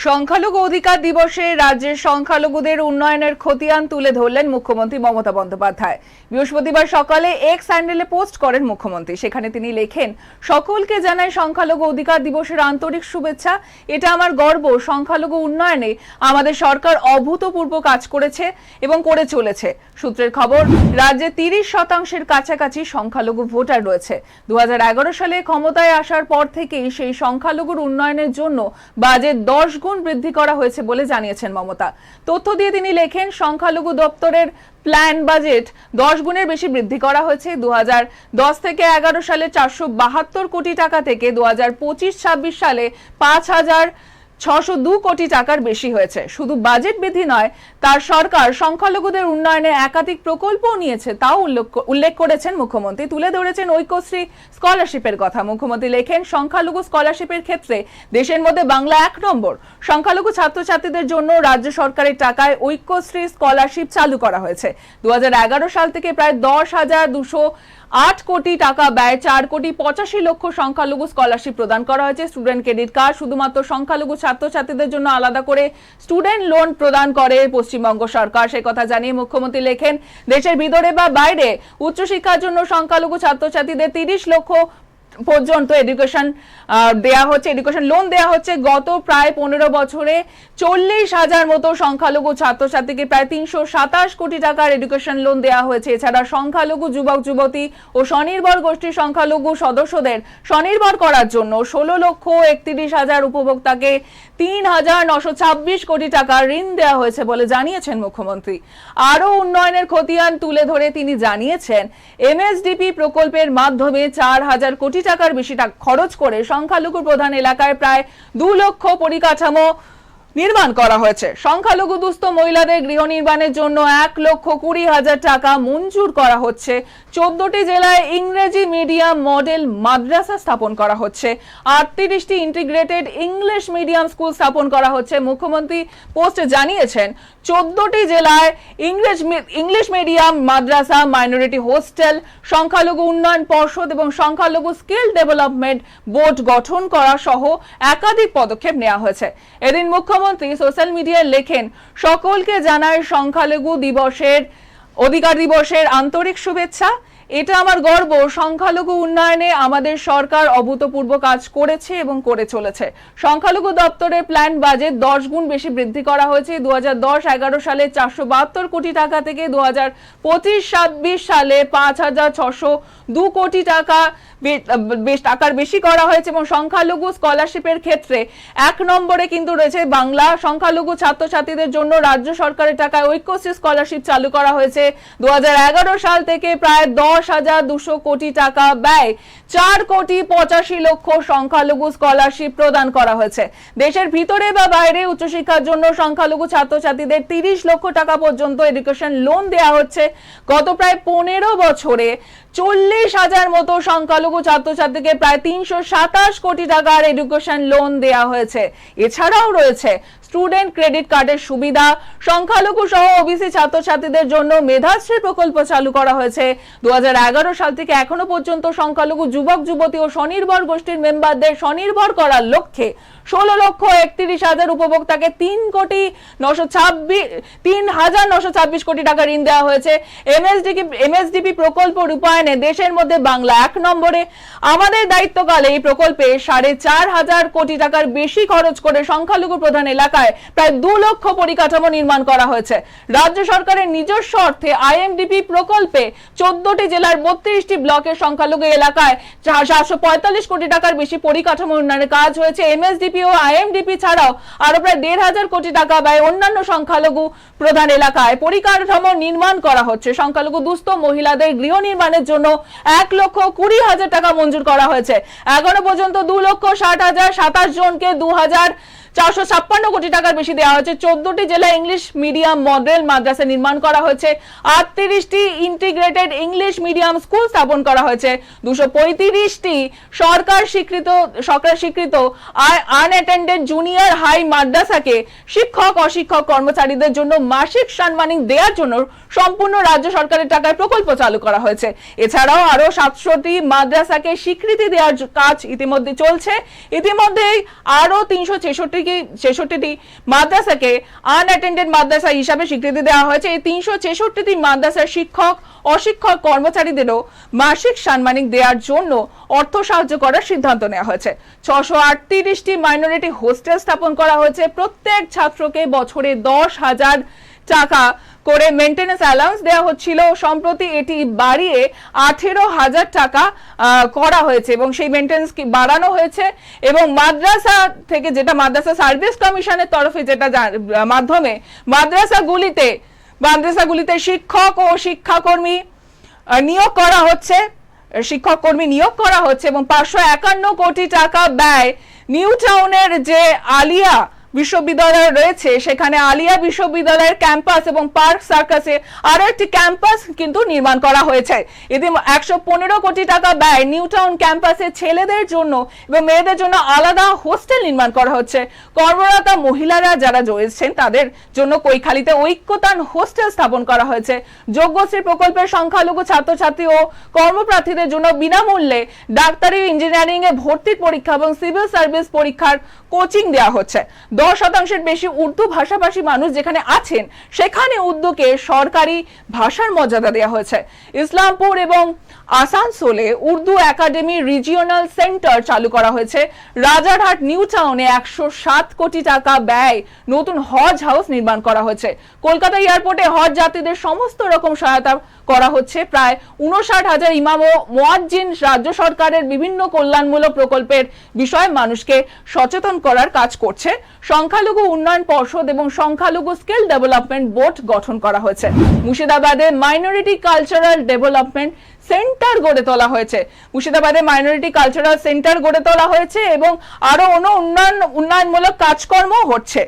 সংখ্যালঘু অধিকার দিবসে রাজ্যের সংখ্যালঘুদের উন্নয়নের খতিয়ান তুলে ধরলেন মুখ্যমন্ত্রী মমতা বন্দ্যোপাধ্যায়। বৃহস্পতিবার সকালে এক্স হ্যান্ডেলে পোস্ট করেন মুখ্যমন্ত্রী। সেখানে তিনি লেখেন, সকলকে জানাই সংখ্যালঘু অধিকার দিবসের আন্তরিক শুভেচ্ছা। এটা আমার গর্ব, সংখ্যালঘু উন্নয়নে আমাদের সরকার অভূতপূর্ব কাজ করেছে এবং করে চলেছে। সূত্রের খবর, রাজ্যে 30% কাছাকাছি সংখ্যালঘু ভোটার রয়েছে। 2011 সালে ক্ষমতায় আসার পর থেকেই সেই সংখ্যালঘুর উন্নয়নের জন্য বাজেট 10 গুণ বৃদ্ধি করা হয়েছে বলে জানিয়েছেন মমতা। তথ্য দিয়ে তিনি লেখেন, সংখ্যালঘু দপ্তরের প্ল্যান বাজেট 10 গুণের বেশি বৃদ্ধি করা হয়েছে। 2010 থেকে 11 সালে 472 কোটি টাকা থেকে 2025-26 সালে 5,602 কোটি টাকার বেশি হয়েছে। শুধু বাজেট বৃদ্ধি নয়, তার সরকার সংখ্যালঘুদের উন্নয়নে একাধিক প্রকল্প নিয়েছে, তাও উল্লেখ করেছেন মুখ্যমন্ত্রী। তুলে ধরেছেন ঐক্যশ্রী স্কলারশিপের কথা। মুখ্যমন্ত্রী লেখেন, সংখ্যালঘু স্কলারশিপের ক্ষেত্রে দেশের মধ্যে বাংলা 1 নম্বর। সংখ্যালঘু ছাত্রছাত্রীদের জন্য রাজ্য সরকারের টাকায় ঐক্যশ্রী স্কলারশিপ চালু করা হয়েছে। 2011 সাল থেকে প্রায় 10,208 কোটি টাকা ব্যয় 4,85,00,000 সংখ্যালঘু স্কলারশিপ প্রদান করা হয়েছে। স্টুডেন্ট ক্রেডিট কার্ড, শুধুমাত্র সংখ্যালঘু ছাত্রছাত্রীদের জন্য আলাদা করে স্টুডেন্ট লোন প্রদান করে পশ্চিমবঙ্গ সরকার। সে কথা জানিয়ে মুখ্যমন্ত্রী লেখেন, দেশের ভিতরে বা বাইরে উচ্চশিক্ষার জন্য সংখ্যালঘু ছাত্রছাত্রীদের 30 লক্ষ পর্যন্ত এডুকেশন লোন দেওয়া হচ্ছে। গত প্রায় 15 বছরে 40,000 মতো সংখ্যালঘু ছাত্রছাত্রীকে প্রায় 327 কোটি টাকার এডুকেশন লোন দেওয়া হয়েছে। এছাড়া সংখ্যালঘু যুবক যুবতী ও স্বনির্ভর গোষ্ঠীর সংখ্যালঘু সদস্যদের স্বনির্ভর করার জন্য 16,31,000 উপভোক্তাকে 3,926 কোটি টাকা ঋণ দেওয়া হয়েছে বলে জানিয়েছেন মুখ্যমন্ত্রী। আরও উন্নয়নের খতিয়ান তুলে ধরে তিনি জানিয়েছেন, এমএসডিপি প্রকল্পের মাধ্যমে 4,000 কোটি টাকার বেশি টাকা খরচ করে সংখ্যালঘু প্রধান এলাকায় প্রায় 2 লক্ষ পরিকাঠামো নির্মাণ করা হয়েছে। সংখ্যালঘু দুস্থ মহিলাদের গৃহ নির্মাণের জন্য 1,20,000 টাকা মঞ্জুর করা হচ্ছে। 14টি জেলায় ইংরেজি মিডিয়াম মডেল মাদ্রাসা স্থাপন করা হচ্ছে। 38টি ইন্টিগ্রেটেড ইংলিশ মিডিয়াম স্কুল স্থাপন করা হচ্ছে। মুখ্যমন্ত্রী পোস্টে জানিয়েছেন, 14টি জেলায় ইংলিশ মিডিয়াম মাদ্রাসা, মাইনরিটি হোস্টেল, সংখ্যালঘু উন্নয়ন পর্ষদ এবং সংখ্যালঘু স্কিল ডেভেলপমেন্ট বোর্ড গঠন করা সহ একাধিক পদক্ষেপ নেওয়া হয়েছে। এদিন মুখ্যমন্ত্রী সোশ্যাল মিডিয়ায় লেখেন, সকলকে জানায় সংখ্যালঘু অধিকার দিবসের আন্তরিক শুভেচ্ছা। এটা আমার গর্ব, সংখ্যালঘু উন্নয়নে আমাদের সরকার অভূতপূর্ব কাজ করেছে এবং করে চলেছে। সংখ্যালঘু দপ্তরের প্ল্যান বাজেট 10 গুণ বেশি বৃদ্ধি করা হয়েছে। 2010-11 সালে 472 কোটি টাকা থেকে 2025-26 সালে 5,602 কোটি টাকার বেশি করা হয়েছে। এবং সংখ্যালঘু স্কলারশিপের ক্ষেত্রে 1 নম্বরে কিন্তু রয়েছে বাংলা। সংখ্যালঘু ছাত্রছাত্রীদের জন্য রাজ্য সরকারের টাকায় ঐক্যশ্রী স্কলারশিপ চালু করা হয়েছে। 2011 সাল থেকে প্রায় 10,200 কোটি টাকা ব্যয় 4,85,00,000 সংখ্যালঘু স্কলারশিপ প্রদান করা হয়েছে। দেশের ভিতরে বা বাইরে উচ্চশিক্ষার জন্য সংখ্যালঘু ছাত্রছাত্রীদের 30 লক্ষ টাকা পর্যন্ত এডুকেশন লোন দেওয়া হচ্ছে। গত প্রায় 15 বছরে 40,000 মতো সংখ্যালঘু ছাত্রছাত্রীকে প্রায় 327 কোটি টাকার এডুকেশন লোন দেওয়া হয়েছে। এছাড়াও রয়েছে স্টুডেন্ট ক্রেডিট কার্ডের সুবিধা। সংখ্যালঘু সহ ওবিসি ছাত্রছাত্রীদের জন্য মেধাশ্রী প্রকল্প চালু করা হয়েছে। 2011 সাল থেকে এখনো পর্যন্ত সংখ্যালঘু যুবক যুবতী ও স্বনির্ভর গোষ্ঠীর মেম্বারদের স্বনির্ভর করার লক্ষ্যে 16,31,000 উপভোক্তাকে 3,926 কোটি টাকা ঋণ দেওয়া হয়েছে। এমএসডিপি প্রকল্প রূপায়ণে দেশের মধ্যে বাংলা 1 নম্বরে। আমাদের দায়িত্বকালে এই প্রকল্পে 4,500 কোটি টাকার বেশি খরচ করে সংখ্যালঘু প্রধান এলাকায় প্রায় 2 লক্ষ পরিকাঠামো নির্মাণ করা হয়েছে। রাজ্য সরকারের নিজস্ব অর্থে আইএমডিপি প্রকল্পে 14টি জেলার 32টি ব্লকের সংখ্যালঘু এলাকায় 745 কোটি টাকার বেশি পরিকাঠামো উন্নয়নের কাজ হয়েছে। এমএসডিপি ও আইএমডিপি ছাড়াও আরো প্রায় 1,500 কোটি টাকা ব্যয় অন্যান্য সংখ্যালঘু প্রধান এলাকায় পরিকাঠামো নির্মাণ করা হচ্ছে। সংখ্যালঘু দুস্থ মহিলাদের গৃহ নির্মাণের জন্য 1,20,000 টাকা মঞ্জুর করা হয়েছে। এখনো পর্যন্ত 2,60,027 জনকে 2,456 কোটি টাকার বেশি দেওয়া হয়েছে। 14টি জেলায় ইংলিশ মিডিয়াম মডেল মাদ্রাসা নির্মাণ করা হয়েছে। 38টি ইন্টিগ্রেটেড ইংলিশ মিডিয়াম স্কুল স্থাপন করা হয়েছে। 235টি সরকার স্বীকৃত আনঅ্যাটেন্ডেড জুনিয়র হাই মাদ্রাসাকে শিক্ষক অশিক্ষক কর্মচারীদের জন্য মাসিক সম্মানী দেওয়ার জন্য সম্পূর্ণ রাজ্য সরকারের টাকায় প্রকল্প চালু করা হয়েছে। এছাড়াও আরো 700টি মাদ্রাসাকে স্বীকৃতি দেওয়ার কাজ ইতিমধ্যে চলছে। ইতিমধ্যেই আরো 366 ছেষট্টিটি মাদ্রাসাকে আনঅ্যাটেন্ডেড মাদ্রাসা হিসাবে স্বীকৃতি দেওয়া হয়েছে। এই 366টি মাদ্রাসার শিক্ষক অশিক্ষক কর্মচারীদেরও মাসিক সাম্মানিক দেওয়ার জন্য অর্থ সাহায্য করার সিদ্ধান্ত নেওয়া হয়েছে। 638টি মাইনরিটি হোস্টেল স্থাপন করা হয়েছে। প্রত্যেক ছাত্রকে বছরে 10,000 টাকা করে মেইনটেনেন্স অ্যালাউন্স দেওয়া হচ্ছিল, সম্প্রতি এটি বাড়িয়ে 18,000 টাকা করা হয়েছে এবং সেই মেইনটেনেন্স বাড়ানো হয়েছে। এবং মাদ্রাসা থেকে, যেটা মাদ্রাসা সার্ভিস কমিশনের তরফে যেটা মাধ্যমে মাদ্রাসাগুলিতে শিক্ষক ও শিক্ষাকর্মী নিয়োগ করা হচ্ছে এবং 551 কোটি টাকা ব্যয় নিউ টাউনের যে আলিয়া বিশ্ববিদ্যালয় রয়েছে, সেখানে আলিয়া বিশ্ববিদ্যালয়ের ক্যাম্পাস এবং পার্ক সার্কাসে আরো একটি ক্যাম্পাস কিন্তু নির্মাণ করা হয়েছে। এতে 115 কোটি টাকা ব্যয় নিউ টাউন ক্যাম্পাসে ছেলেদের জন্য এবং মেয়েদের জন্য আলাদা হোস্টেল নির্মাণ করা হচ্ছে। কর্মরত মহিলারা যারা রয়েছেন তাদের জন্য কৈখালীতে ঐক্যতান হোস্টেল স্থাপন করা হয়েছে। যোগ্যশ্রী প্রকল্পের সংখ্যালঘু ছাত্রছাত্রী ও কর্মপ্রার্থীদের জন্য বিনামূল্যে ডাক্তারি, ইঞ্জিনিয়ারিং এ ভর্তির পরীক্ষা এবং সিভিল সার্ভিস পরীক্ষার কোচিং দেওয়া হচ্ছে। 10% বেশি উর্দু ভাষাভাষী মানুষ যেখানে আছেন সেখানে উর্দুকে সরকারি ভাষার মর্যাদা দেওয়া হয়েছে। ইসলামপুর এবং আসানসোলে উর্দু একাডেমি রিজিওনাল সেন্টার চালু করা হয়েছে। রাজারহাট নিউ টাউনে 107 কোটি টাকা ব্যয় নতুন হজ হাউস নির্মাণ করা হয়েছে। কলকাতা এয়ারপোর্টে হজ যাত্রীদের সমস্ত রকম সহায়তা করা হচ্ছে। প্রায় 59,000 ইমাম ও মুয়াজ্জিন রাজ্য সরকারের বিভিন্ন কল্যাণমূলক প্রকল্পের বিষয়ে মানুষকে সচেতন করার কাজ করছে। সংখ্যালঘু উন্নয়ন পর্ষদ এবং সংখ্যালঘু স্কিল ডেভেলপমেন্ট বোর্ড গঠন করা হয়েছে। মুর্শিদাবাদে মাইনরিটি কালচারাল ডেভেলপমেন্ট সেন্টার গড়ে তোলা হয়েছে। মুর্শিদাবাদে মাইনরিটি কালচারাল সেন্টার গড়ে তোলা হয়েছে এবং আরো উন্নয়নমূলক কাজকর্ম হচ্ছে।